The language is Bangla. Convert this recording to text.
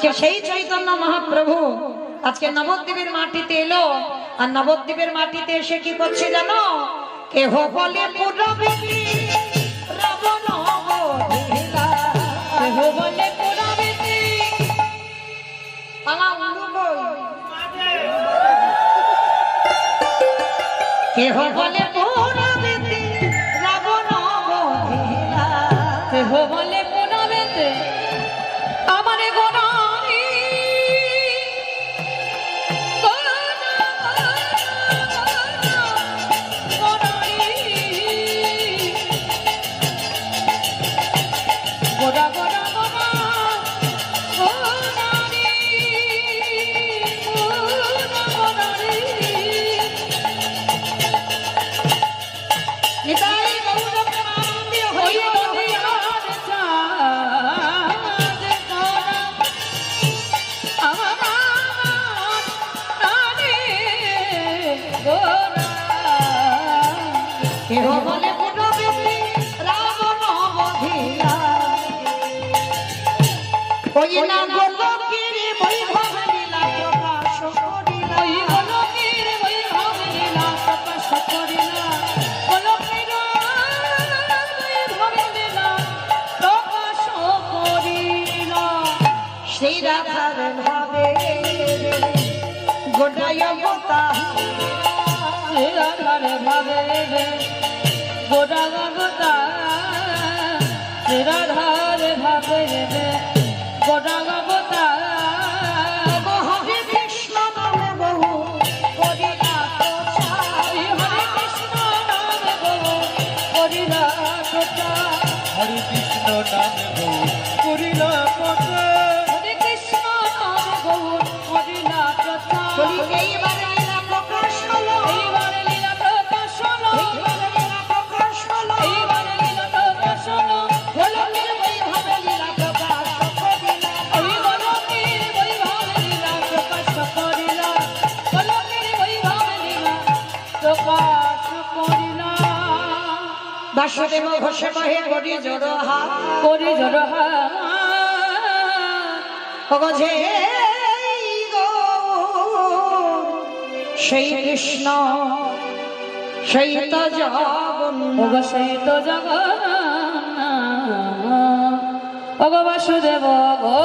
আজকে সেই চৈতন্য মহাপ্রভু আজকে নবদ্বীপের মাটিতে এলো। আর নবদ্বীপের মাটিতে এসে কি করছে জানো? কেহ বলে পুরবেদী রাবণ বধিলা, কেহ বলে পুরবেদী কেহ বলে পুরবেদী রাবণ বধিলা, কেহ বলে পুরবেদী আমারে গোনারি গোরা গোরা গোরা গোনারি গোনারি নিতাই গৌর প্রেমানন্দে হরি হরি আর চাঁদ গোরা আমার প্রাণে গোরা কেহ বলে পুরবেদী রাবণ বধিলা, ওই না গোলকের বৈভব লীলা প্রকাশ করিলা, ওই গোলকের বৈভব লীলা প্রকাশ করিলা, গোলকের বৈভব লীলা প্রকাশ করিলা। সেই রাধার ভাবে গোটায় গোটা, সেই রাধার ভাবে গোটা গোটা, সেই রাধার ভাবে গোটা গোটা। হরে কৃষ্ণ নামে বহু করিলা প্রচার, হরে কৃষ্ণ নামে বহু করিলা প্রচার, হরে কৃষ্ণ নামে বহু করিলা প্রচার, হরে কৃষ্ণ নামে বহু করিলা প্রচার। এইবারে লীলা প্রকাশ হলো, এইবারে লীলা প্রকাশ হলো, এইবারে লীলা প্রকাশ হলো, এইবারে লীলা প্রকাশ হলো। গোলকের বৈভবে লীলা প্রকাশ করিলা, ওই গোলকের বৈভবে লীলা প্রকাশ করিলা, গোলকের বৈভবে লীলা প্রকাশ করিলা। বাসুদেব ঘোষে কহে করি জড়হা, করি জড়হা ভগজে সেই কৃষ্ণ সেই তো জগন্নাথ, সেই তো জগন্নাথ বাসুদেব গো।